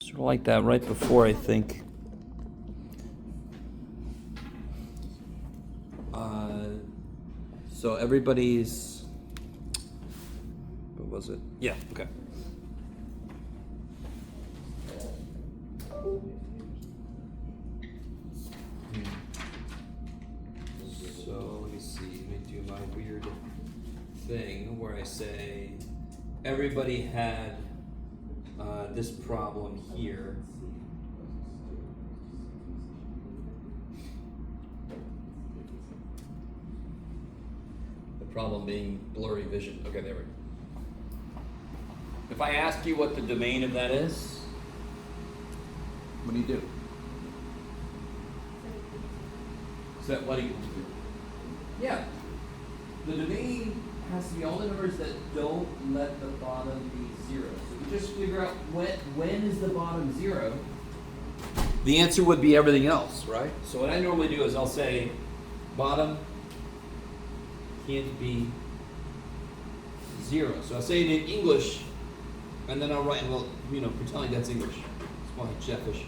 Sort of like that right before, I think. So everybody's, what was it? Yeah, okay. So let me see, let me do my weird thing where I say everybody had this problem here. The problem being blurry vision. Okay, there we go. If I ask you what the domain of that is, what do you do? So what do you do? Yeah. The domain has to be all the numbers that don't let the bottom be zero. So we just figure out when is the bottom zero. The answer would be everything else, right? So what I normally do is I'll say bottom can't be zero. So I'll say it in English, and then I'll write, well, pretending that's English. It's more like Jeffish.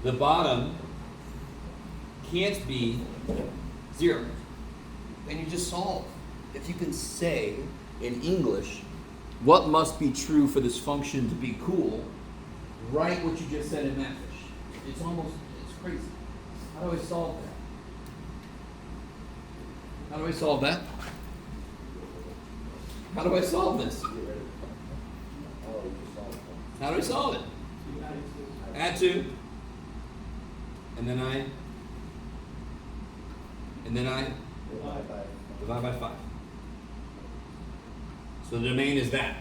The bottom can't be zero. Then you just solve. If you can say in English what must be true for this function to be cool, write what you just said in Matfish. It's crazy. How do I solve that? How do I solve that? How do I solve this? How do I solve it? Add 2. And then I divide by 5. So the domain is that.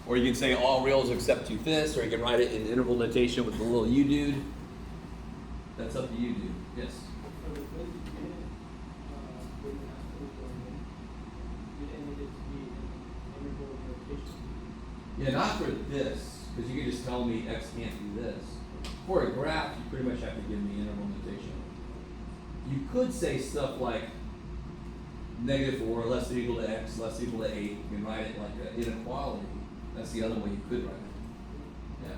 Or you can say all reals except 2/5, or you can write it in interval notation with the little u dude. That's up to you, dude. Yes. Yeah, not for this, because you can just tell me x can't do this. For a graph, you pretty much have to give me interval notation. You could say stuff like -4 less than or equal to x less than or equal to 8. You can write it like an inequality. That's the other way you could write it. Yeah.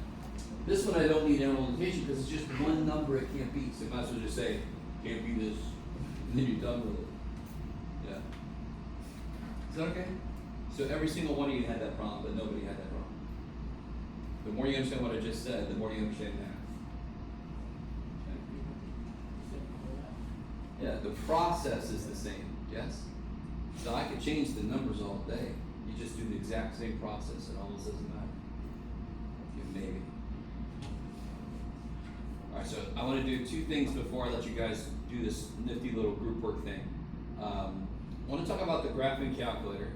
This one I don't need interval notation because it's just one number it can't be. So you might as well just say, can't be this, and then you're done with it. Yeah. Is that okay? So every single one of you had that problem, but nobody had that problem. The more you understand what I just said, the more you understand math. Okay. Yeah, the process is the same, yes? So I could change the numbers all day. You just do the exact same process, it almost doesn't matter. Maybe. Alright, so I want to do 2 things before I let you guys do this nifty little group work thing. I want to talk about the graphing calculator.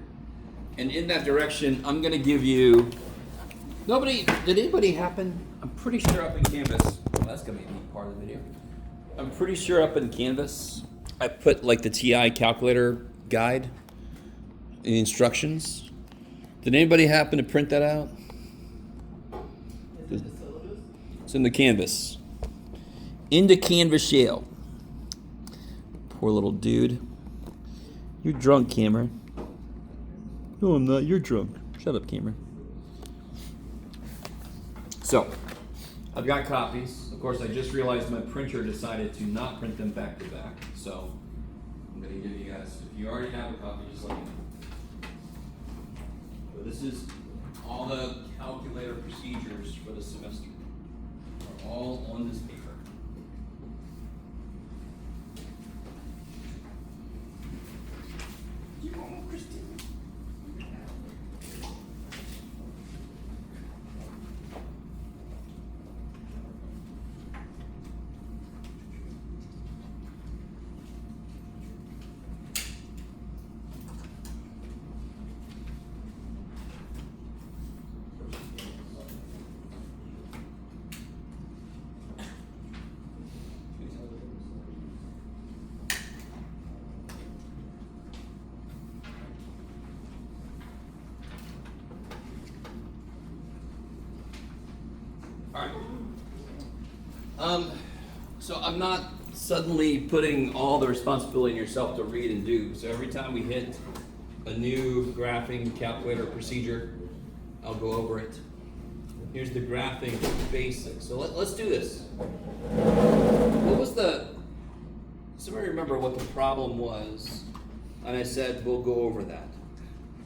And in that direction, I'm going to give you... Did anybody happen? I'm pretty sure up in Canvas... Well, that's going to be a neat part of the video. I'm pretty sure up in Canvas, I put like the TI calculator guide and instructions. Did anybody happen to print that out? Is it the syllabus? It's in the Canvas. Into Canvas Yale. Poor little dude. You're drunk, Cameron. No, I'm not. You're drunk. Shut up, Cameron. So, I've got copies. Of course, I just realized my printer decided to not print them back to back. So, I'm going to give you guys, if you already have a copy, just let me know. So this is all the calculator procedures for the semester. Are all on this paper. So I'm not suddenly putting all the responsibility on yourself to read and do. So every time we hit a new graphing calculator procedure, I'll go over it. Here's the graphing basics. So let's do this. What was somebody remember what the problem was? And I said, we'll go over that.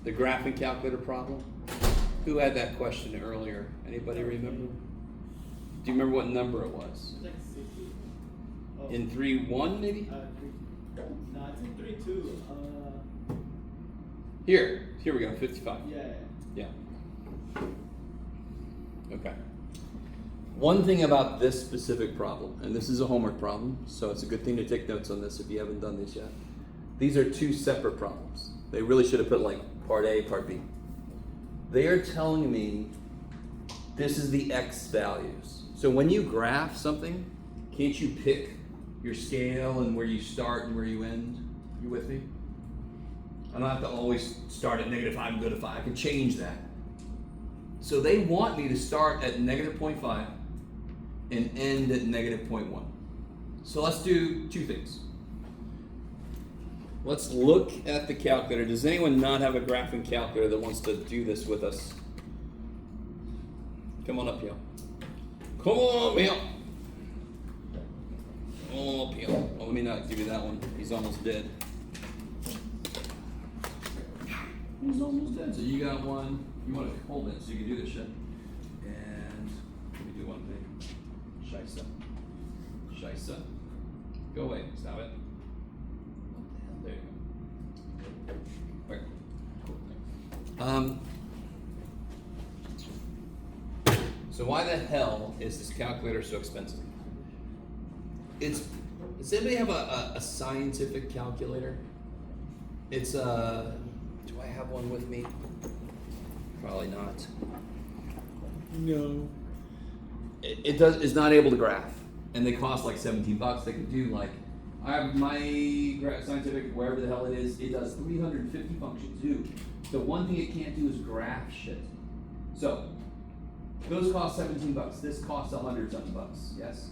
The graphing calculator problem? Who had that question earlier? Anybody remember? Do you remember what number it was? Like 60. Oh. In 3.1 maybe? No, it's in 3.2. Here we go, 55. Yeah. Okay. One thing about this specific problem, and this is a homework problem, so it's a good thing to take notes on this if you haven't done this yet. These are two separate problems. They really should have put like part A, part B. They are telling me this is the X values. So when you graph something, can't you pick your scale and where you start and where you end? You with me? I don't have to always start at -5 and go to 5. I can change that. So they want me to start at -0.5 and end at -0.1. So let's do two things. Let's look at the calculator. Does anyone not have a graphing calculator that wants to do this with us? Come on up here. Come on up here. Come on up here. Well, let me not give you that one. He's almost dead. He's almost dead. So you got one. You want to hold it so you can do this shit. And let me do one thing. Shisa. Go away. Stop it. What the hell? There you go. Okay. Cool. So why the hell is this calculator so expensive? Does anybody have a scientific calculator? It's a. Do I have one with me? Probably not. No. It's not able to graph, and they cost like $17. They can do like, I have my scientific, wherever the hell it is. It does 350 functions. Dude, the one thing it can't do is graph shit. So those cost $17. This costs $100-something. Yes.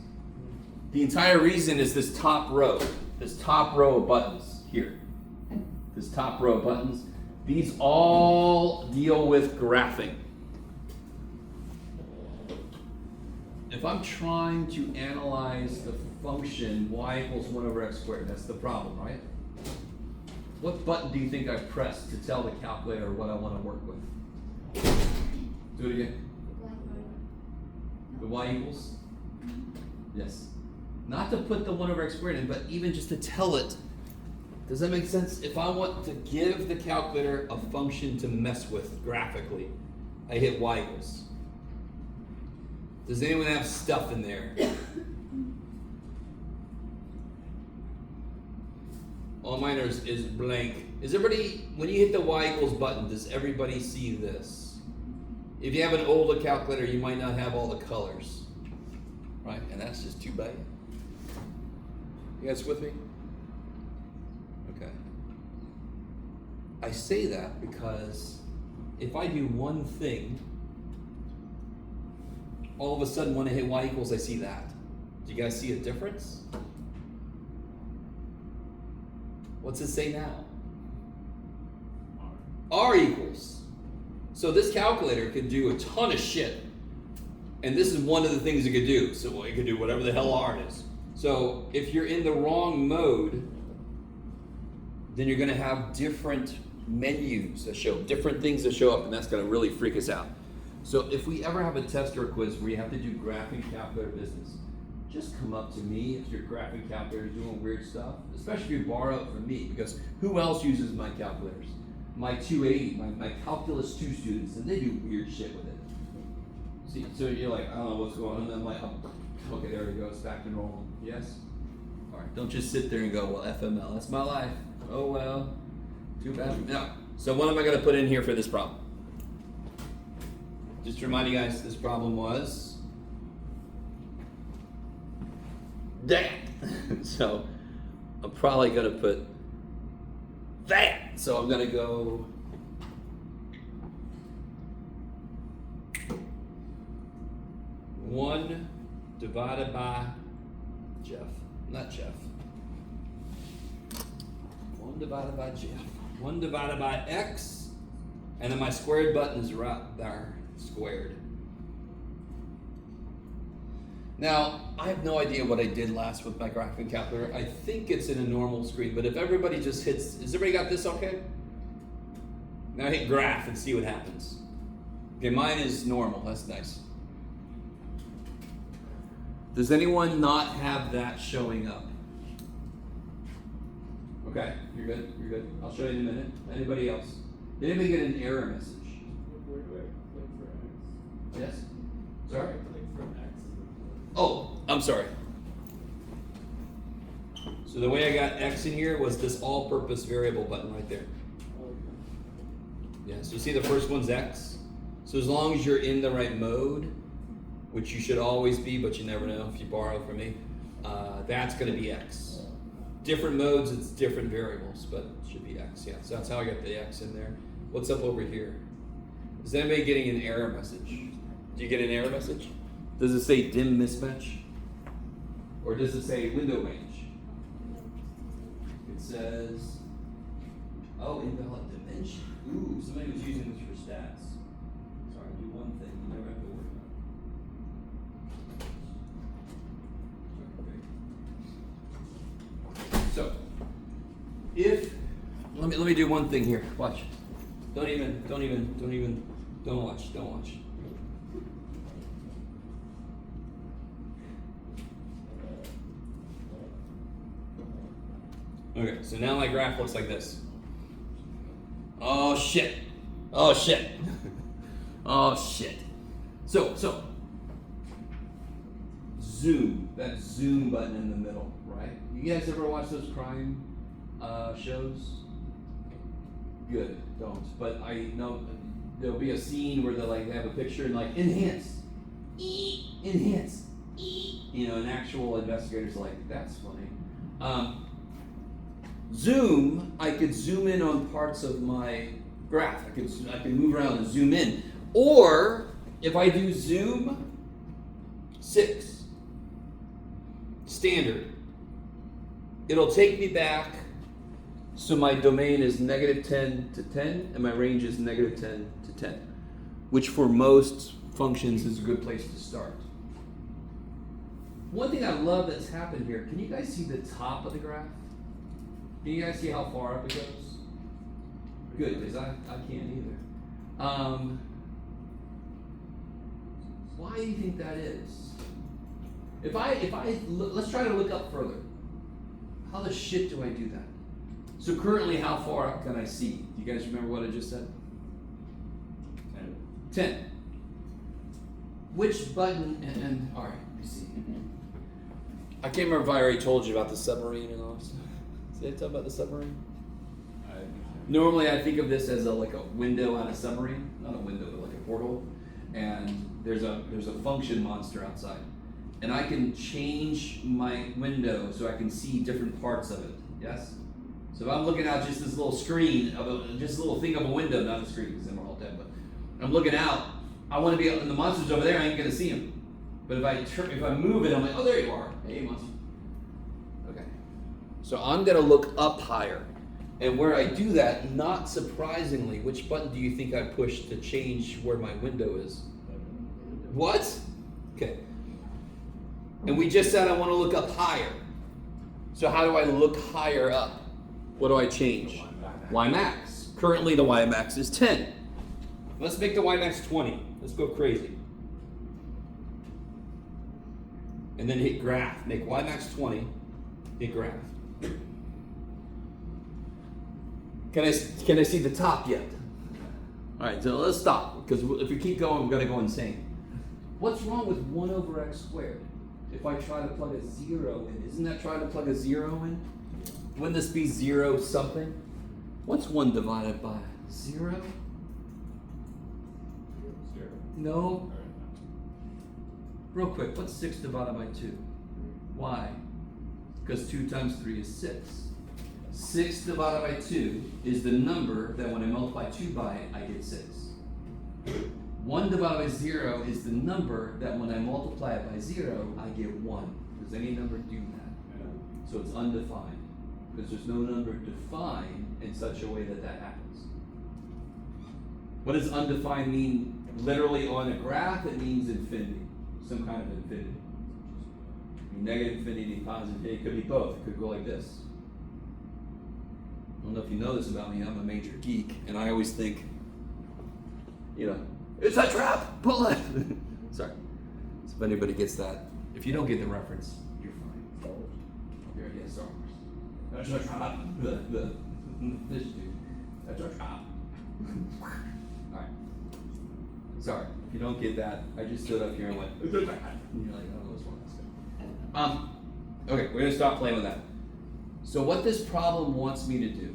The entire reason is this top row of buttons here. This top row of buttons. These all deal with graphing. If I'm trying to analyze the function y = 1/x², that's the problem, right? What button do you think I pressed to tell the calculator what I want to work with? Do it again. The y =? Yes. Not to put the 1/x² in, but even just to tell it. Does that make sense? If I want to give the calculator a function to mess with graphically, I hit y =. Does anyone have stuff in there? All mine is blank. Is everybody, when you hit the y = button, does everybody see this? If you have an older calculator, you might not have all the colors, right? And that's just too bad. You guys with me? Okay. I say that because if I do one thing, all of a sudden when I hit y =, I see that. Do you guys see a difference? What's it say now? R equals. So this calculator could do a ton of shit. And this is one of the things it could do. So it could do whatever the hell R is. So if you're in the wrong mode, then you're going to have different menus that show, different things that show up, and that's going to really freak us out. So if we ever have a test or a quiz where you have to do graphing calculator business, just come up to me if your graphing calculator is doing weird stuff, especially if you borrow it from me, because who else uses my calculators? My 280, my Calculus 2 students, and they do weird shit with it. See, so you're like, I don't know what's going on, and I'm like, oh, okay, there we go, it's back to normal. Yes? All right, don't just sit there and go, well, FML, that's my life. Oh, well, too bad. No. So what am I going to put in here for this problem? Just to remind you guys, this problem was that. So I'm probably going to put that. So I'm going to go one divided by Jeff, not Jeff. 1 divided by Jeff. 1 divided by x, and then my squared button is right there, squared. Now, I have no idea what I did last with my graphing calculator. I think it's in a normal screen, but if everybody just hits, has everybody got this okay? Now hit graph and see what happens. Okay, mine is normal, that's nice. Does anyone not have that showing up? Okay, you're good, you're good. I'll show you in a minute. Anybody else? Did anybody get an error message? Where do I click for X? Yes? Where Sorry? do I click for X? Oh, I'm sorry. So the way I got X in here was this all-purpose variable button right there. Okay. Yeah, so you see the first one's X. So as long as you're in the right mode, which you should always be, but you never know if you borrow from me, that's gonna be X. Different modes, it's different variables, but it should be X, yeah. So that's how I got the X in there. What's up over here? Is anybody getting an error message? Do you get an error message? Does it say dim mismatch? Or does it say window range? It says, oh, invalid dimension. Ooh, somebody was using this for stats. Sorry, do one thing, you never have to worry about it. So, if, let me do one thing here, watch. Don't watch. Okay, so now my graph looks like this. Oh shit. Oh shit. Oh shit. So, zoom, that zoom button in the middle, right? You guys ever watch those crime shows? Good, don't. But I know there'll be a scene where they have a picture and like enhance, enhance, you know, and actual investigators are like, that's funny. Zoom, I could zoom in on parts of my graph. I can move around and zoom in. Or if I do zoom 6 standard, it'll take me back. So my domain is -10 to 10, and my range is -10 to 10, which for most functions is a good place to start. One thing I love that's happened here, can you guys see the top of the graph? Can you guys see how far up it goes? Good, because I can't either. Why do you think that is? If I look, let's try to look up further. How the shit do I do that? So currently, how far up can I see? Do you guys remember what I just said? 10. Which button, and all right, let me see. I can't remember if I already told you about the submarine and all this. Did I talk about the submarine? Normally I think of this as like a window on a submarine. Not a window, but like a portal. And there's a function monster outside. And I can change my window so I can see different parts of it. Yes? So if I'm looking out just this little screen, just a little thing of a window, not a screen because then we're all dead, but I'm looking out, I want to be, and the monster's over there, I ain't going to see him. But if I move it, I'm like, oh, there you are. Hey, monster. Okay. So I'm going to look up higher. And where I do that, not surprisingly, which button do you think I push to change where my window is? What? Okay. And we just said I want to look up higher. So how do I look higher up? What do I change? Ymax. Currently the Ymax is 10. Let's make the Ymax 20. Let's go crazy. And then hit graph. Make Ymax 20. Hit graph. Can I see the top yet? All right, so let's stop because if we keep going, we're gonna go insane. What's wrong with 1 over x squared? If I try to plug a 0 in, isn't that trying to plug a 0 in? Wouldn't this be 0 something? What's 1 divided by 0? No. Real quick, what's 6 divided by 2? Why? Because 2 times 3 is 6. 6 divided by 2 is the number that when I multiply 2 by it, I get 6. 1 divided by 0 is the number that when I multiply it by 0, I get 1. Does any number do that? So it's undefined. Because there's no number defined in such a way that that happens. What does undefined mean? Literally on a graph, it means infinity. Some kind of infinity. negative infinity, positive infinity. It could be both. It could go like this. I don't know if you know this about me. I'm a major geek, and I always think, it's a trap. Pull it. Sorry. So if anybody gets that, if you don't get the reference, you're fine. Yeah, Star Wars. That's a trap. The fish dude. That's a trap. Alright. Sorry. If you don't get that, I just stood up here and went, it's a trap. And you're like, oh, this one. Okay, we're gonna stop playing with that. So what this problem wants me to do.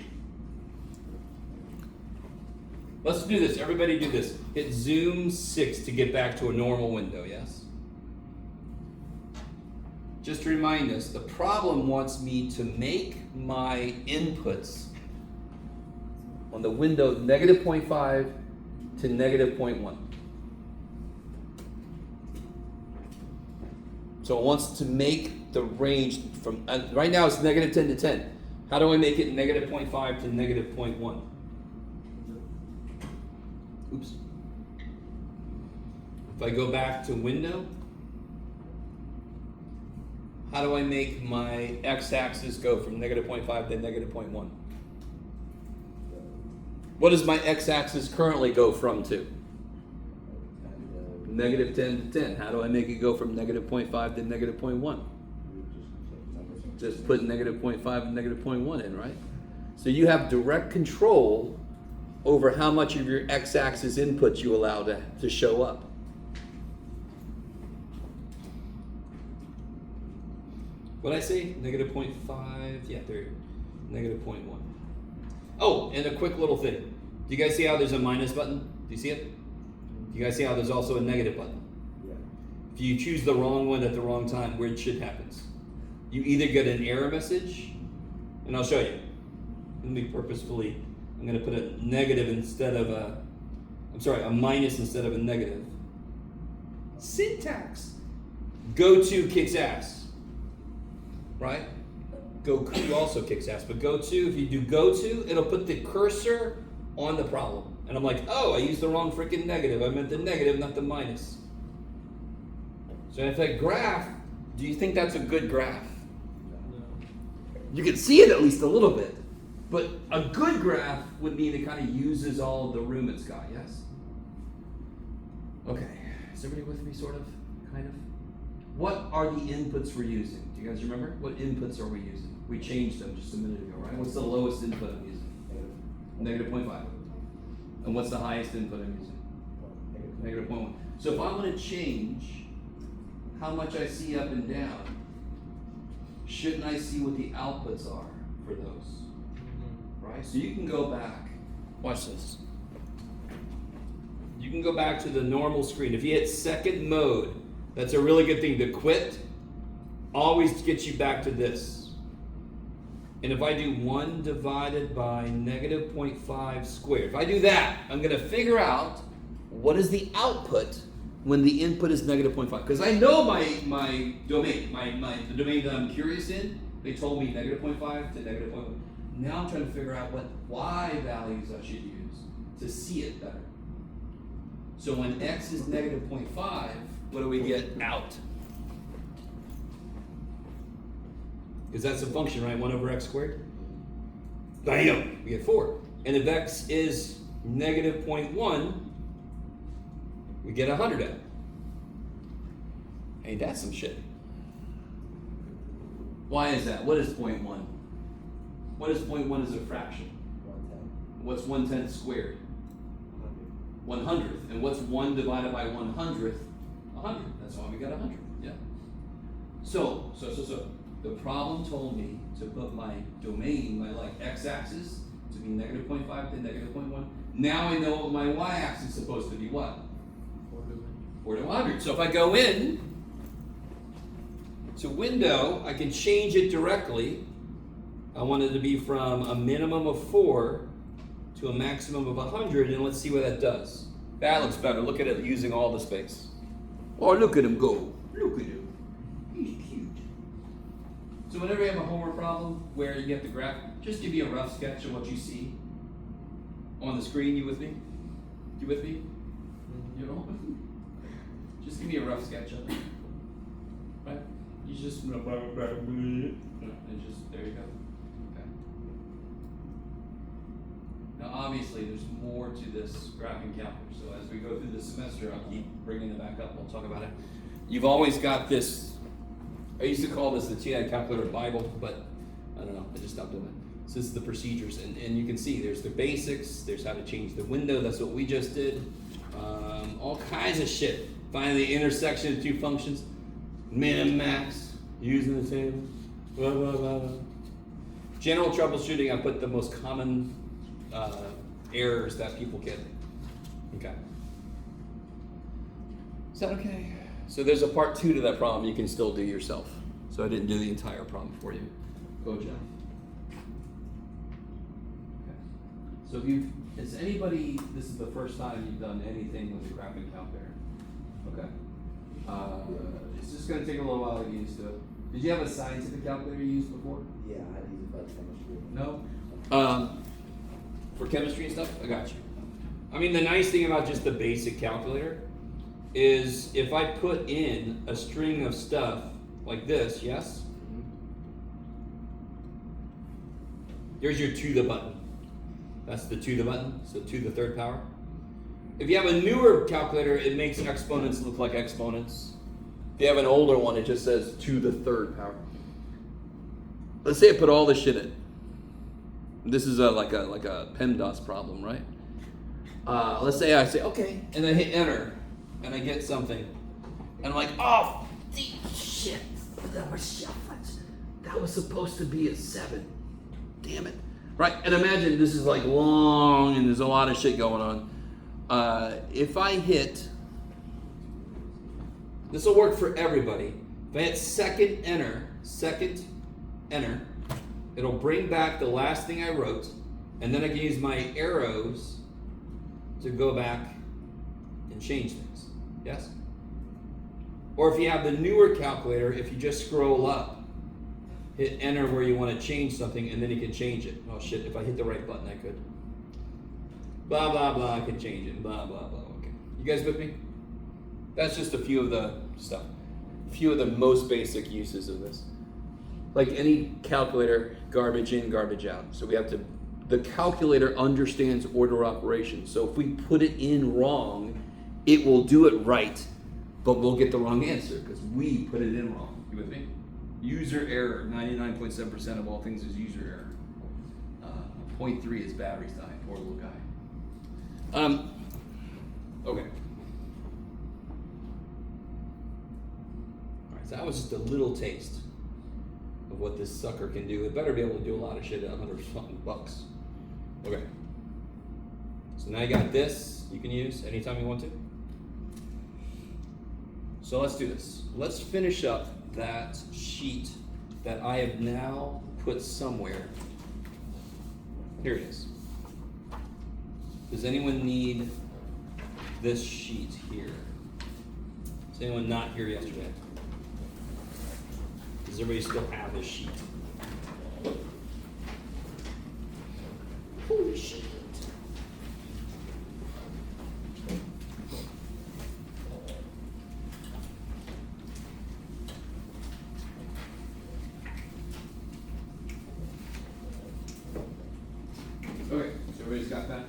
Let's do this. Everybody do this. Hit zoom 6 to get back to a normal window, yes? Just to remind us, the problem wants me to make my inputs on the window negative 0.5 to negative 0.1. So it wants to make the range from, right now it's negative 10 to 10. How do I make it negative 0.5 to negative 0.1? Oops. If I go back to window, how do I make my x-axis go from negative 0.5 to negative 0.1? What does my x-axis currently go from to? Negative 10 to 10. How do I make it go from negative 0.5 to negative 0.1? Just put negative 0.5 and negative 0.1 in, right? So you have direct control over how much of your x-axis input you allow to show up. What did I say? Negative 0.5? Yeah, there. Negative 0.1. Oh, and a quick little thing. Do you guys see how there's a minus button? Do you see it? Do you guys see how there's also a negative button? Yeah. If you choose the wrong one at the wrong time, weird shit happens. You either get an error message, and I'll show you. Let me purposefully, I'm going to put a negative instead of a minus instead of a negative. Syntax. Go-to kicks ass. Right? Goku also kicks ass, but go-to, if you do go-to, it'll put the cursor on the problem. And I'm like, oh, I used the wrong freaking negative. I meant the negative, not the minus. So if that graph, do you think that's a good graph? You can see it at least a little bit. But a good graph would mean it kind of uses all of the room it's got, yes? Okay, is everybody with me, sort of, kind of? What are the inputs we're using? Do you guys remember? What inputs are we using? We changed them just a minute ago, right? What's the lowest input I'm using? Negative 0.5. And what's the highest input I'm using? Negative 0.1. So if I want to change how much I see up and down, shouldn't I see what the outputs are for those? Right? So you can go back. Watch this. You can go back to the normal screen. If you hit second mode, that's a really good thing. To quit always gets you back to this. And if I do 1 divided by negative 0.5 squared, if I do that, I'm going to figure out what is the output when the input is negative 0.5. Because I know my domain, the domain that I'm curious in, they told me negative 0.5 to negative 0.1. Now I'm trying to figure out what y values I should use to see it better. So when x is negative 0.5, what do we get out? Because that's a function, right? 1 over x squared? Bam! We get 4. And if x is negative 0.1, we get 100 out. Ain't that some shit? Why is that? What is 0.1? What is 0.1 as a fraction? 1/10. What's 1/10 squared? 100th. And what's 1 divided by 100th? 100. That's why we got 100. Yeah. So. The problem told me to put my domain, my x-axis, to be negative 0.5 to negative 0.1. Now I know what my y-axis is supposed to be what? 4 to 100. So if I go in to window, I can change it directly. I want it to be from a minimum of 4 to a maximum of 100, and let's see what that does. That looks better. Look at it using all the space. Oh, look at him go. Look at him. He's cute. So whenever you have a homework problem where you have to graph, just give me a rough sketch of what you see on the screen. You with me? You with me? You know? Just give me a rough sketch of it. Right? You just blah, blah, blah, blah. No, it's just, there you go. Okay. Now, obviously, there's more to this graphing calendar. So as we go through the semester, I'll keep bringing it back up. We'll talk about it. You've always got this. I used to call this the TI Calculator Bible, but I don't know. I just stopped doing it. So this is the procedures, and you can see there's the basics. There's how to change the window. That's what we just did. All kinds of shit. Finding the intersection of two functions. Min and max. Using the table. Blah, blah, blah, blah. General troubleshooting. I put the most common errors that people get. Okay. Is that okay? So there's a part 2 to that problem you can still do yourself. So I didn't do the entire problem for you. Go, John. Okay. So is anybody, this is the first time you've done anything with the graphing calculator? Okay. It's just going to take a little while to get used to it. Did you have a scientific calculator you used before? Yeah, I use it for chemistry. No? For chemistry and stuff? I got you. I mean, the nice thing about just the basic calculator is if I put in a string of stuff like this, yes? Here's your to the button. That's the to the button, so to the third power. If you have a newer calculator, it makes exponents look like exponents. If you have an older one, it just says to the third power. Let's say I put all this shit in. This is like a PEMDAS problem, right? Let's say I say, okay, and I hit enter, and I get something. And I'm like, oh, shit, that was supposed to be a 7. Damn it. Right, and imagine this is like long, and there's a lot of shit going on. If I hit, this will work for everybody. If I hit second enter, it'll bring back the last thing I wrote, and then I can use my arrows to go back and change things. Yes? Or if you have the newer calculator, if you just scroll up, hit enter where you want to change something, and then you can change it. Oh shit, if I hit the right button, I could. Blah, blah, blah, I can change it. Blah, blah, blah. Okay. You guys with me? That's just a few of the stuff. A few of the most basic uses of this. Like any calculator, garbage in, garbage out. So we have to, the calculator understands order operations. So if we put it in wrong, it will do it right, but we'll get the wrong answer because we put it in wrong. You with me? User error. 99.7% of all things is user error. 0.3 is batteries dying. Poor little guy. Okay. Alright, so that was just a little taste of what this sucker can do. It better be able to do a lot of shit at $100 bucks. Okay. So now you got this you can use anytime you want to. So let's do this. Let's finish up that sheet that I have now put somewhere. Here it is. Does anyone need this sheet here? Is anyone not here yesterday? Does everybody still have this sheet? Holy shit. Okay, so everybody's got that?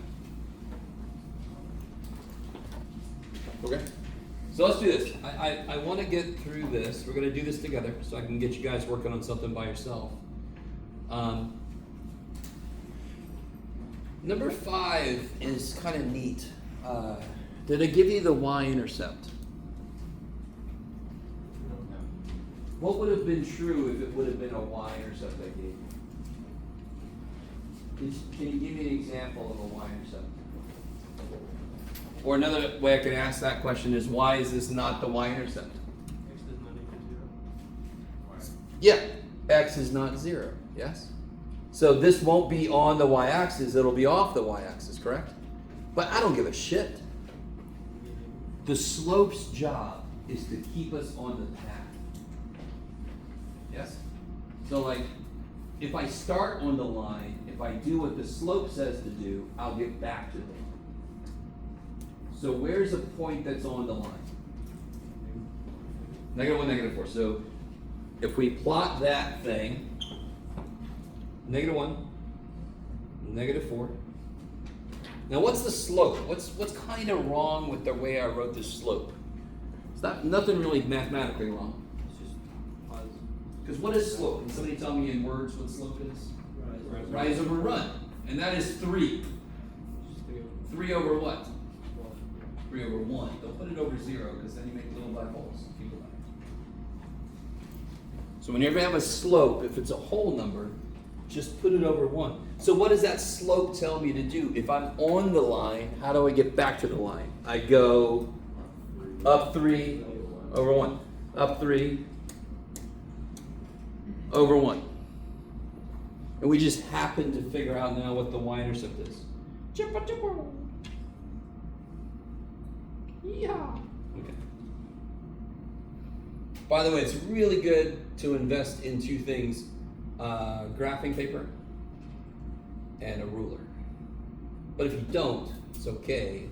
Okay. So let's do this. I want to get through this. We're going to do this together so I can get you guys working on something by yourself. Number 5 is kind of neat. Did I give you the y-intercept? What would have been true if it would have been a y-intercept I gave you? Can you give me an example of a y-intercept? Or another way I could ask that question is, why is this not the y-intercept? X does not equal 0. Yeah, x is not 0, yes? So this won't be on the y-axis, it'll be off the y-axis, correct? But I don't give a shit. The slope's job is to keep us on the path. Yes? So like, if I start on the line, if I do what the slope says to do, I'll get back to the line. So where's a point that's on the line? -1, -4. So if we plot that thing, -1, -4. Now what's the slope? What's kind of wrong with the way I wrote this slope? It's nothing really mathematically wrong. It's just positive. Because what is slope? Can somebody tell me in words what slope is? Rise over run. And that is 3. Just 3 over 3 over what? 1. 3 over 1. Don't put it over 0 because then you make little black holes. Keep it like. So whenever you have a slope, if it's a whole number, just put it over 1. So what does that slope tell me to do? If I'm on the line, how do I get back to the line? I go up 3 over 1. Up 3 over 1. And we just happen to figure out now what the y-intercept is. Chippa chippa. Yeah. Okay. By the way, it's really good to invest in 2 things, graphing paper and a ruler. But if you don't, it's okay.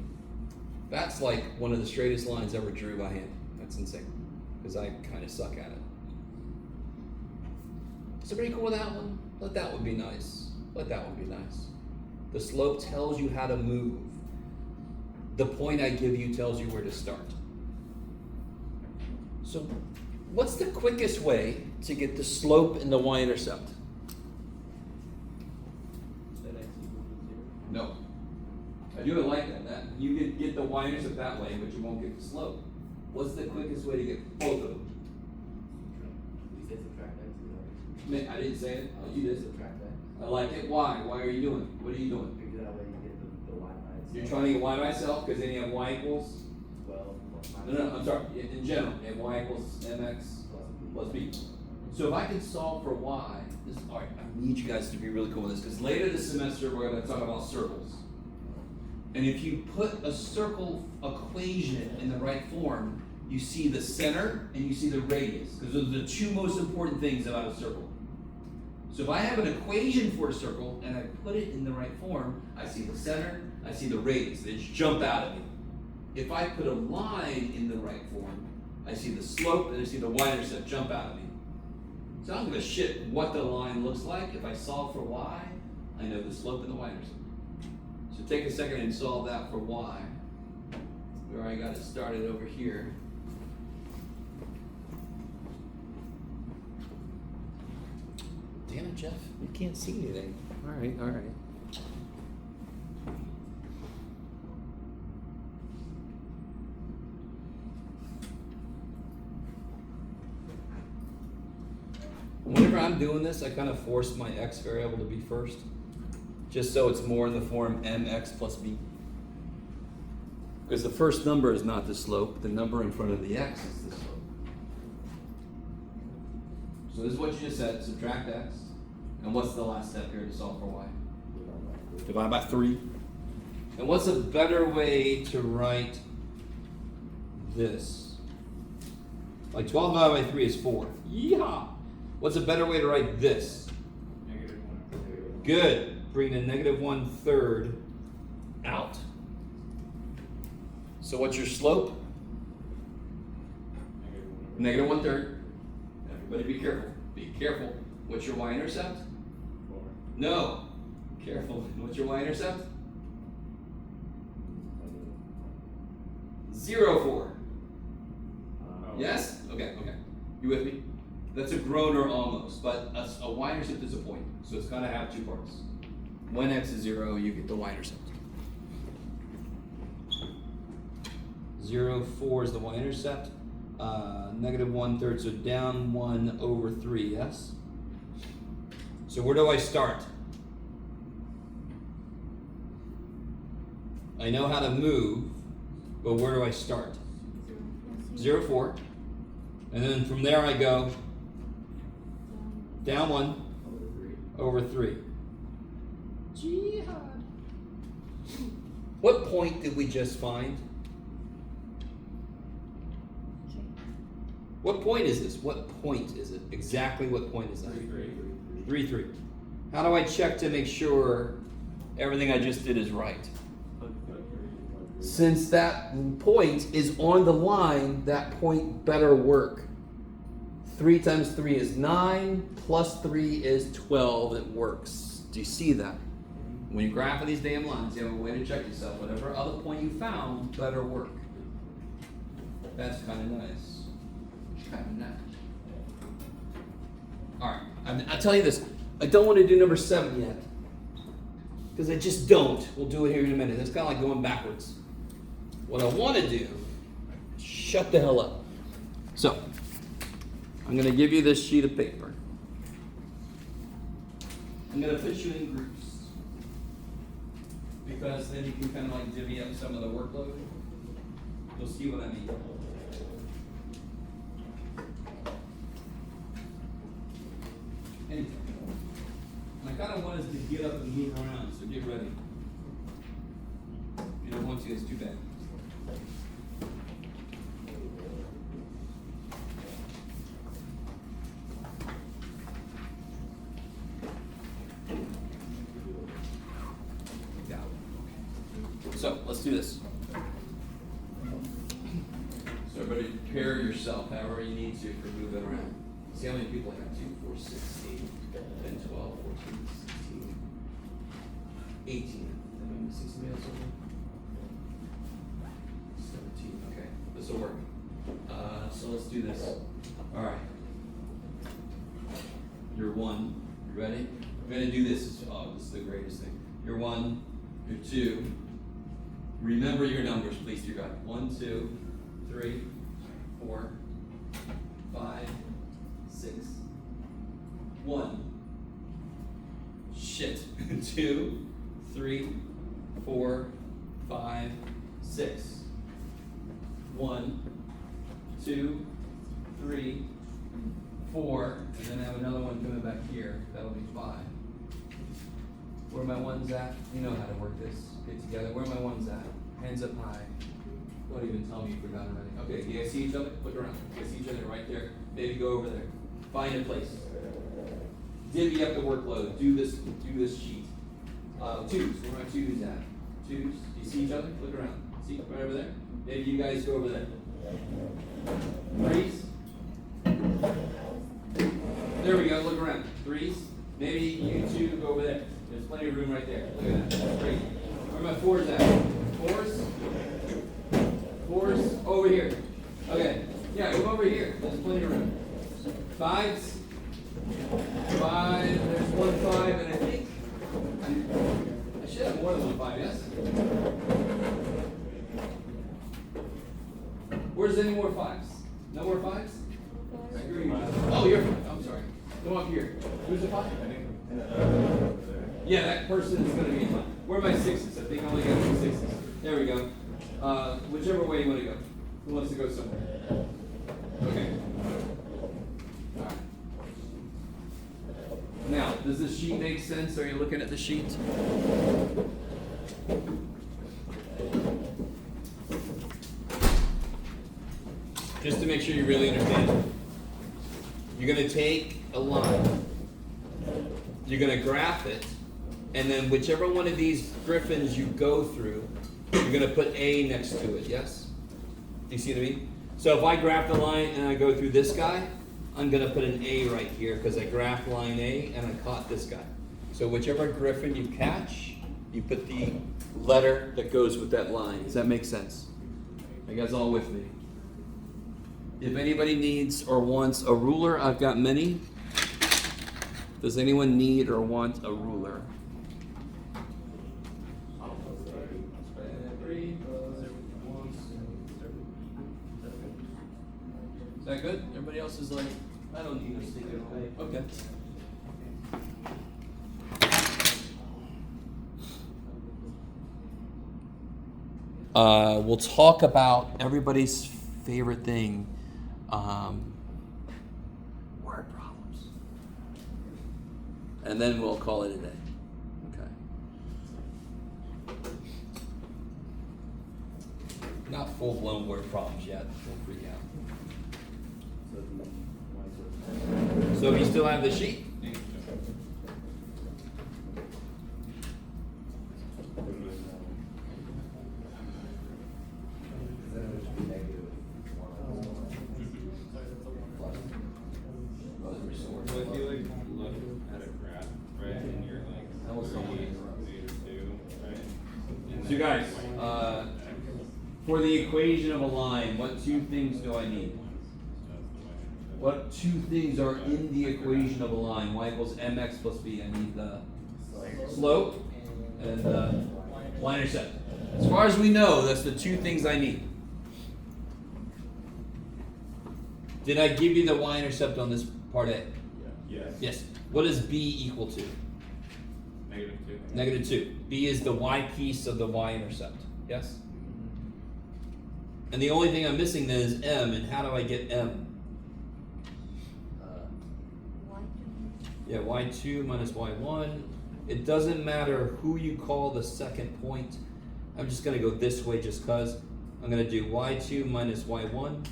That's like one of the straightest lines ever drew by hand. That's insane, because I kind of suck at it. Somebody cool with that one? Let that one be nice. Let that one be nice. The slope tells you how to move. The point I give you tells you where to start. So, what's the quickest way to get the slope and the y-intercept? That x equals to 0. No. I do it like that. You get the y-intercept that way, but you won't get the slope. What's the quickest way to get both of them? You said subtract x, I didn't say it. Oh, you did. subtract x. I like it. Why? Why are you doing it? What are you doing? Because that way you get the y by itself. You're trying to get y by itself because then you have y equals? 12 plus No, I'm sorry. In general, you have y equals mx plus b. So if I can solve for y, all right, I need you guys to be really cool with this because later this semester we're going to talk about circles. And if you put a circle equation in the right form, you see the center and you see the radius, because those are the 2 most important things about a circle. So if I have an equation for a circle and I put it in the right form, I see the center, I see the radius. They just jump out at me. If I put a line in the right form, I see the slope and I see the y-intercept jump out at me. So I don't give a shit what the line looks like. If I solve for y, I know the slope and the y-intercept. So take a second and solve that for y. We already got it started over here. Damn it, Jeff. You can't see anything. All right. Whenever I'm doing this, I kind of force my x variable to be first, just so it's more in the form mx plus b. Because the first number is not the slope, the number in front of the x is the slope. So this is what you just said, subtract x. And what's the last step here to solve for y? Divide by 3. And what's a better way to write this? Like 12 divided by 3 is 4. Yeehaw! What's a better way to write this? -1. Good. Bring the -1/3 out. So what's your slope? -1/3. Everybody be careful. Be careful. What's your y-intercept? 4. No. Careful. What's your y-intercept? 0, 4. Yes? Okay. You with me? That's a groaner almost, but a y-intercept is a point, so it's gonna have 2 parts. When x is 0, you get the y-intercept. 0, 4 is the y-intercept. -1/3, so down 1 over 3, yes? So where do I start? I know how to move, but where do I start? 0, 4. And then from there I go down 1 over 3. Jihad. What point did we just find? What point is this? What point is it? Exactly what point is that? 3, 3. How do I check to make sure everything I just did is right? Since that point is on the line, that point better work. 3 times 3 is 9, plus 3 is 12. It works. Do you see that? When you're graphing these damn lines, you have a way to check yourself. Whatever other point you found better work. That's kind of nice. Kind of nice. Alright, I'll tell you this. I don't want to do number 7 yet. Because I just don't. We'll do it here in a minute. It's kind of like going backwards. What I want to do, shut the hell up. So, I'm going to give you this sheet of paper. I'm going to put you in groups. Because then you can kind of like divvy up some of the workload. You'll see what I mean. Anything. And I kind of want us to get up and move around, so get ready. If you don't want to, it's too bad. So let's do this. So everybody prepare yourself however you need to for moving around. See how many people I got? 2, 4, 6, 8, 10, 12, 14, 16, 18. Am I missing somebody else over? 17. Okay, this will work. So let's do this. All right. You're 1. You ready? We're gonna do this. Oh, this is the greatest thing. You're 1. You're 2. Remember your numbers, please, dear God. 1, 2, 3, 4, 5, 6, 1. Shit. 2, 3, 4, 5, 6. 1, 2, 3, 4, and then I have another one coming back here. That'll be 5. Where are my ones at? You know how to work this. Get together. Where are my ones at? Hands up high. Don't even tell me you forgot already. Okay, you guys see each other? Look around. You guys see each other right there. Maybe go over there. Find a place. Divvy up the workload. Do this sheet. 2s. Where are my 2s at? 2s. Do you see each other? Look around. See? Right over there? Maybe you guys go over there. 3s. There we go. Look around. 3s. Maybe you 2 go over there. There's plenty of room right there. Look at that. Great. Where are my 4s at? 4s? 4s? Over here. Okay. Yeah, come over here. There's plenty of room. 5s? 5. There's 1 5, and I think I should have more than 1 5, yes? Where's any more 5s? No more 5s? I agree. Oh, you're 5. I'm sorry. Go up here. Who's a 5? Yeah, that person is going to be fine. Where are my 6s? I think I only got 2 6s. There we go. Whichever way you want to go. Who wants to go somewhere? Okay. All right. Now, does this sheet make sense? Are you looking at the sheet? Just to make sure you really understand. You're going to take a line. You're going to graph it. And then whichever one of these griffins you go through, you're going to put A next to it, yes? Do you see what I mean? So if I graph the line and I go through this guy, I'm going to put an A right here because I graphed line A and I caught this guy. So whichever griffin you catch, you put the letter that goes with that line. Does that make sense? Are you guys all with me? If anybody needs or wants a ruler, I've got many. Does anyone need or want a ruler? Is that good? Everybody else is like, I don't need a sticker. Okay. We'll talk about everybody's favorite thing, word problems. And then we'll call it a day. Okay. Not full-blown word problems yet. Don't freak out. So you still have the sheet? source. So if you like look at a graph, right, and you're like That was someone interrupted. -2, right? And So you then guys, y- for the equation of a line, what two things do I need? What two things are in the equation of a line? Y equals mx plus b. I need the slope and the y-intercept. As far as we know, that's the two things I need. Did I give you the y-intercept on this part A? Yes. Yes. What is b equal to? -2. -2. B is the y piece of the y-intercept. Yes? And the only thing I'm missing then is m, and how do I get m? Yeah, y2 minus y1. It doesn't matter who you call the second point. I'm just going to go this way just because. I'm going to do y2 minus y1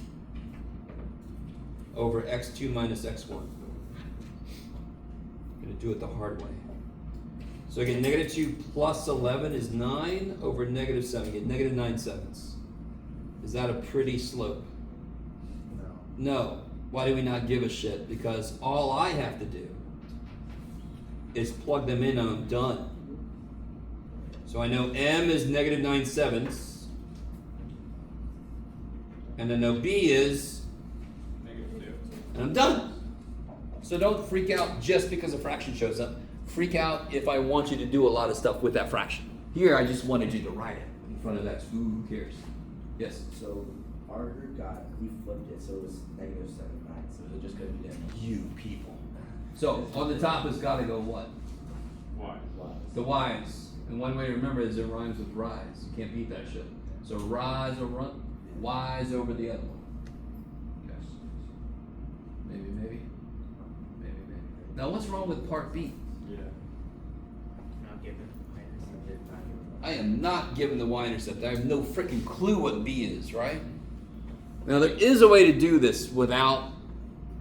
over x2 minus x1. I'm going to do it the hard way. So I get -2 plus 11 is 9 over -7. I get -9/7. Is that a pretty slope? No. No. Why do we not give a shit? Because all I have to do is plug them in and I'm done. So I know m is -9/7. And I know b is, -2. and I'm done. So don't freak out just because a fraction shows up. Freak out if I want you to do a lot of stuff with that fraction. Here I just wanted you to write it in front of that. Who cares? Yes. So our group we flipped it, so it was -7/9. So it just couldn't be in. You people. So on the top has got to go what? Why? The y's. And one way to remember is it rhymes with rise. You can't beat that shit. So rise or run, y's over the other one. Yes. Maybe. Now what's wrong with part B? Yeah. Not given. I am not given the y-intercept. I have no freaking clue what b is, right? Now there is a way to do this without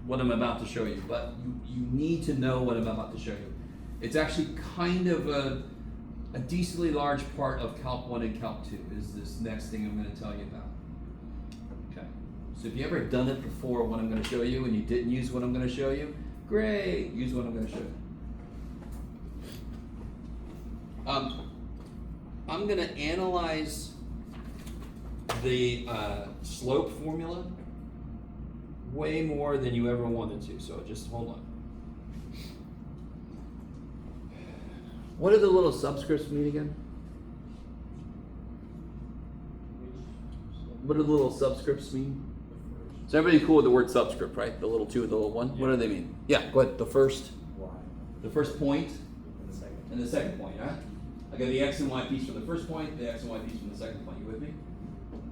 what I'm about to show you, but you need to know what I'm about to show you. It's actually kind of a decently large part of Calc 1 and Calc 2 is this next thing I'm going to tell you about. Okay. So if you ever done it before what I'm going to show you and you didn't use what I'm going to show you, great, use what I'm going to show you. I'm going to analyze the slope formula way more than you ever wanted to, so just hold on. What do the little subscripts mean again? What do the little subscripts mean? Is everybody cool with the word subscript, right? The little 2 and the little 1? What do they mean? Yeah, go ahead. The first point And the second. and the second point, right? I got the x and y piece from the first point, the x and y piece from the second point. You with me?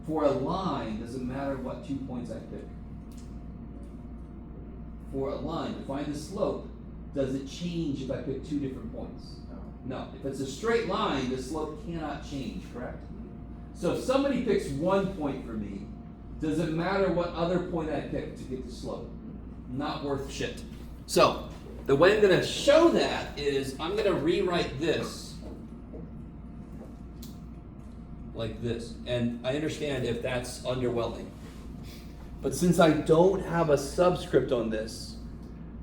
For a line, doesn't matter what 2 points I pick. For a line, to find the slope, does it change if I pick 2 different points? No. If it's a straight line, the slope cannot change, correct? So if somebody picks 1 point for me, does it matter what other point I pick to get the slope? Not worth shit. So, the way I'm going to show that is I'm going to rewrite this like this. And I understand if that's underwhelming. But since I don't have a subscript on this,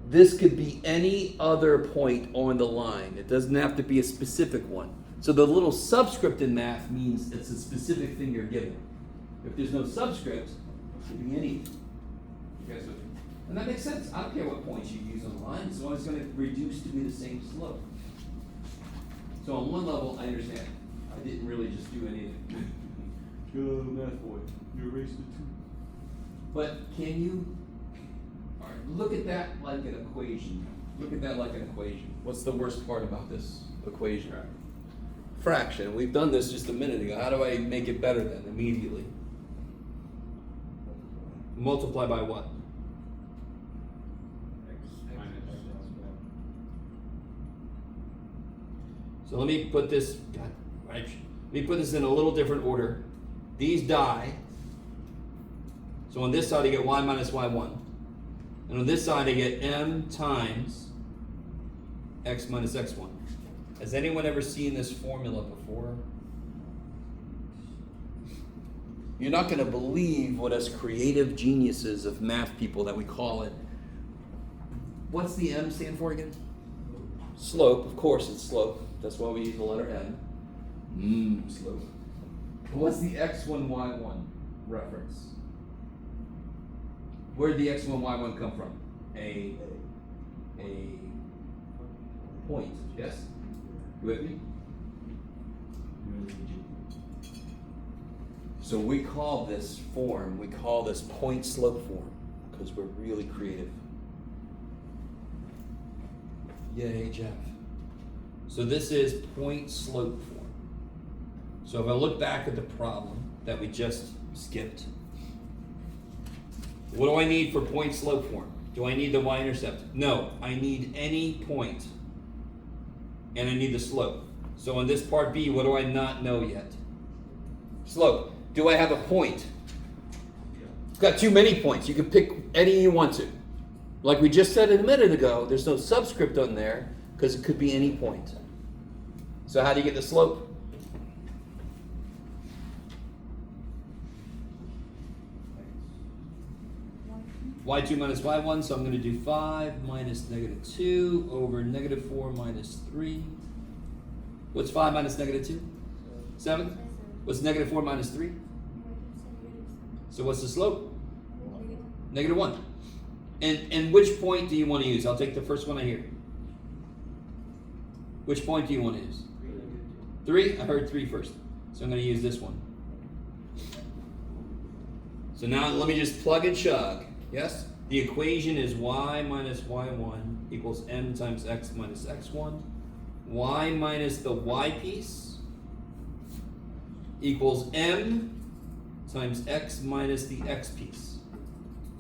this could be any other point on the line. It doesn't have to be a specific one. So the little subscript in math means it's a specific thing you're given. If there's no subscript, it could be anything. You guys with me? And that makes sense. I don't care what points you use on the line, as long as it's going to reduce to be the same slope. So on one level, I understand. I didn't really just do anything. Go math boy, you erased it too. But can you, all right, look at that like an equation. Look at that like an equation. What's the worst part about this equation? Fraction. We've done this just a minute ago. How do I make it better then, immediately? Multiply by what? X minus. So let me put this, God, right, let me put this in a little different order. These die. So on this side I get y minus y1. And on this side I get m times x minus x1. Has anyone ever seen this formula before? You're not going to believe what us creative geniuses of math people that we call it, what's the M stand for again? Slope, of course it's slope. That's why we use the letter M. Slope. What's the x1, y1 reference? Where did the x1, y1 come from? A point, yes? You with me? So we call this form, we call this point slope form because we're really creative. Yay, Jeff. So this is point slope form. So if I look back at the problem that we just skipped, what do I need for point slope form? Do I need the y-intercept? No, I need any point, and I need the slope. So on this part B, what do I not know yet? Slope. Do I have a point? I've got too many points. You can pick any you want to. Like we just said a minute ago, there's no subscript on there because it could be any point. So how do you get the slope? y2 minus y1, so I'm going to do 5 minus -2 over -4 minus 3. What's 5 minus -2? 7? What's -4 minus 3? So what's the slope? -1. And which point do you want to use? I'll take the first one I hear. Which point do you want to use? 3? I heard 3 first. So I'm going to use this one. So now let me just plug and chug. Yes? The equation is y minus y1 equals m times x minus x1. Y minus the y piece equals m times x minus the x piece.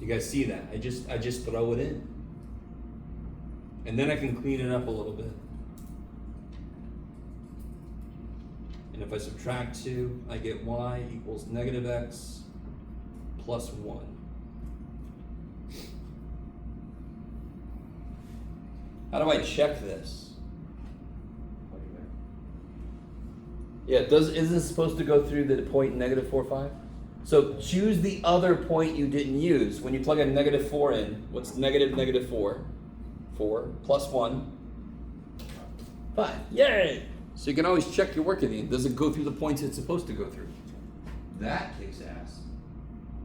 You guys see that? I just throw it in. And then I can clean it up a little bit. And if I subtract 2, I get y equals -x plus 1. How do I check this? Yeah, isn't this supposed to go through the point -4, 5? So choose the other point you didn't use. When you plug a -4 in, what's -4? 4 plus 1, 5. Yay! So you can always check your work at the end. Does it go through the points it's supposed to go through? That kicks ass.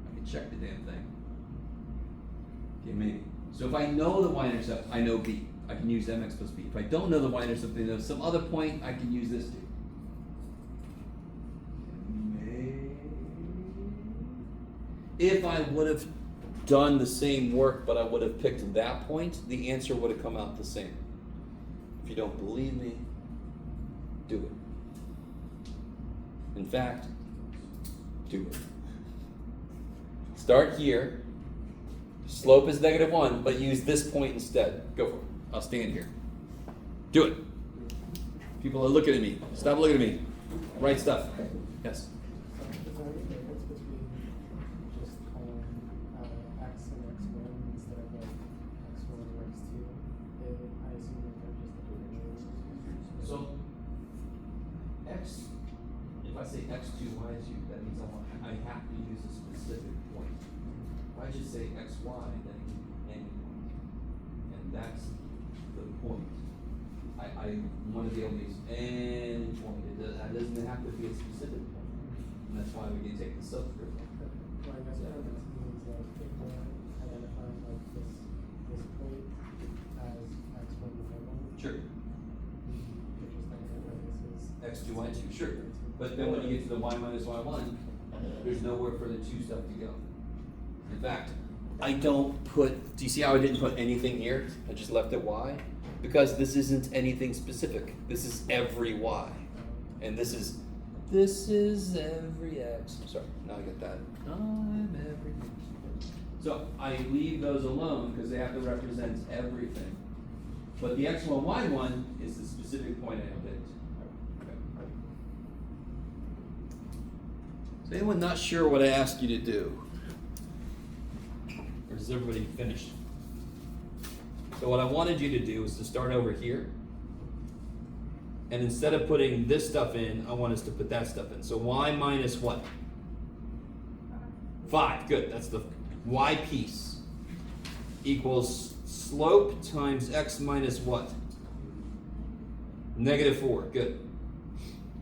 I can check the damn thing. Okay, maybe. So if I know the y-intercept, I know b. I can use mx plus b. If I don't know the y-intercept, I know some other point, I can use this too. If I would have done the same work, but I would have picked that point, the answer would have come out the same. If you don't believe me, do it. In fact, do it. Start here. Slope is -1, but use this point instead. Go for it. I'll stand here. Do it. People are looking at me. Stop looking at me. Right stuff. Yes. Is there any difference between just calling x and x1 instead of like x1 or x2? I assume that they're just different names. So, x, if I say x2, y2, that means I have to use a specific point. If I just say xy, then it can be any point. And that's the point. I want to be able to use any point. That doesn't have to be a specific point. And that's why we can take the subscript. Well, I guess what this means that if we're identifying like this point as x1 and y1, Sure. we could just identify this as X2, Y2, sure. But then when you get to the y minus y1, there's nowhere for the 2 stuff to go. In fact, I don't put, do you see how I didn't put anything here? I just left it y? Because this isn't anything specific. This is every y. And this is every x. Sorry, now I get that. I'm everything. So I leave those alone because they have to represent everything. But the x1, y1 is the specific point I picked. Is anyone not sure what I asked you to do? Or is everybody finished? So what I wanted you to do is to start over here. And instead of putting this stuff in, I want us to put that stuff in. So y minus what? 5. Good. That's the y piece equals slope times x minus what? -4. Good.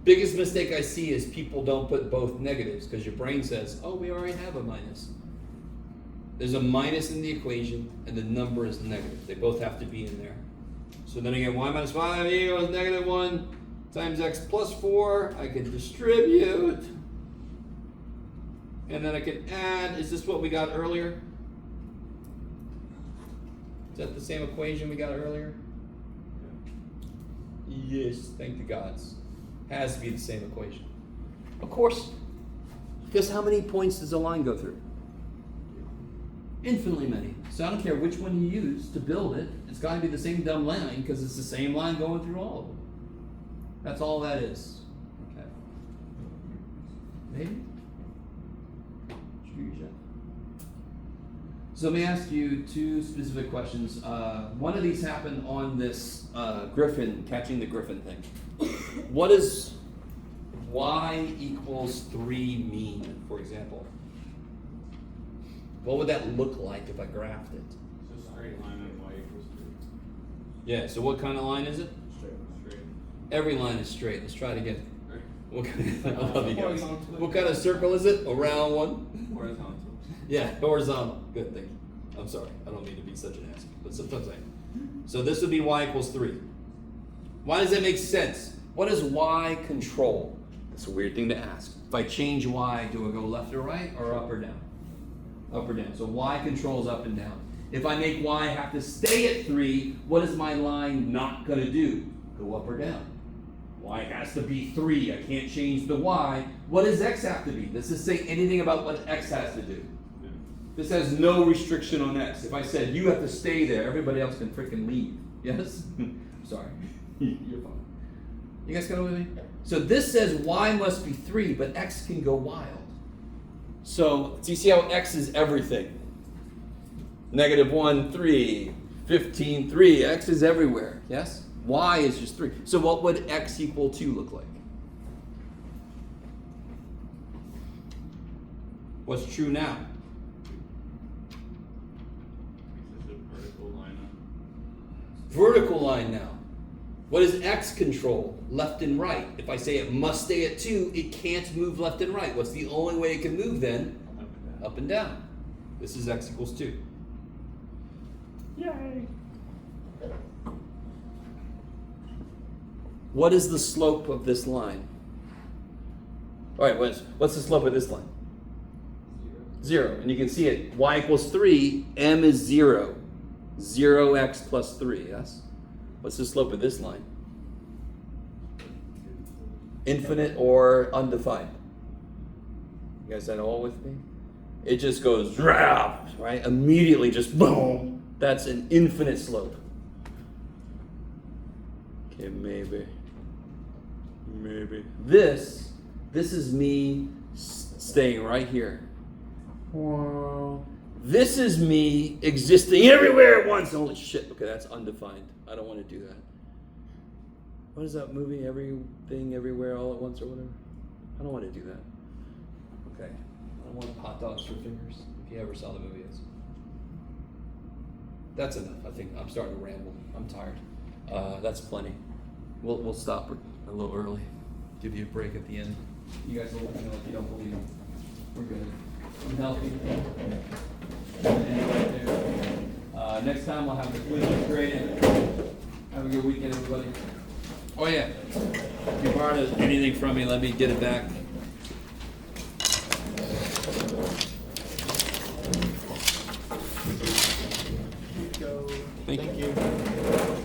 Biggest mistake I see is people don't put both negatives because your brain says, oh, we already have a minus. There's a minus in the equation and the number is negative. They both have to be in there. So then again, y minus 5 equals -1 times x plus 4. I can distribute. And then I can add. Is this what we got earlier? Is that the same equation we got earlier? Yes, thank the gods. Has to be the same equation. Of course. Because how many points does a line go through? Infinitely many. So I don't care which one you use to build it. It's got to be the same dumb line because it's the same line going through all of them. That's all that is. Okay. Maybe? So let me ask you two specific questions. One of these happened on this griffin, catching the griffin thing. What does y equals 3 mean, for example? What would that look like if I graphed it? It's a straight line on y equals 3. Yeah, so what kind of line is it? Straight. Every line is straight. Let's try it again. Right. What kind I love you guys. Horizontal. What kind of circle is it? A round one? Horizontal. Yeah, horizontal. Good thing. I'm sorry. I don't mean to be such an ass, but sometimes I am. So this would be y equals 3. Why does that make sense? What does y control? That's a weird thing to ask. If I change y, do I go left or right or up or down? Up or down. So y controls up and down. If I make y have to stay at 3, what is my line not going to do? Go up or down. Y has to be 3. I can't change the y. What does x have to be? Does this say anything about what x has to do? Yeah. This has no restriction on x. If I said you have to stay there, everybody else can freaking leave. Yes? Sorry. You're fine. You guys got it with me? So this says y must be 3, but x can go wild. So do you see how x is everything? -1, 3, 15, 3. X is everywhere. Yes? Y is just 3. So what would x equal 2 look like? What's true now? This is a vertical line up. Vertical line now. What does x control? Left and right. If I say it must stay at 2, it can't move left and right. What's the only way it can move then? Up and down. Up and down. This is x equals 2. Yay! What is the slope of this line? All right, what's the slope of this line? 0. And you can see it. Y equals 3. M is 0. 0x plus 3, yes? What's the slope of this line? Infinite or undefined? You guys that all with me? It just goes, right? Immediately just boom. That's an infinite slope. Okay, maybe. This is me staying right here. This is me existing everywhere at once. Holy shit. Okay, that's undefined. I don't want to do that. What is that movie? Everything, Everywhere, All at Once or whatever? I don't want to do that. Okay. I don't want hot dogs for fingers. If you ever saw the movie, it's... That's enough. I think I'm starting to ramble. I'm tired. That's plenty. We'll stop a little early. Give you a break at the end. You guys will let me know if you don't believe me. We're good. I'm healthy. Next time we'll have the quiz graded. Have a good weekend, everybody. Oh yeah. If you borrowed anything from me, let me get it back. Go. Thank you.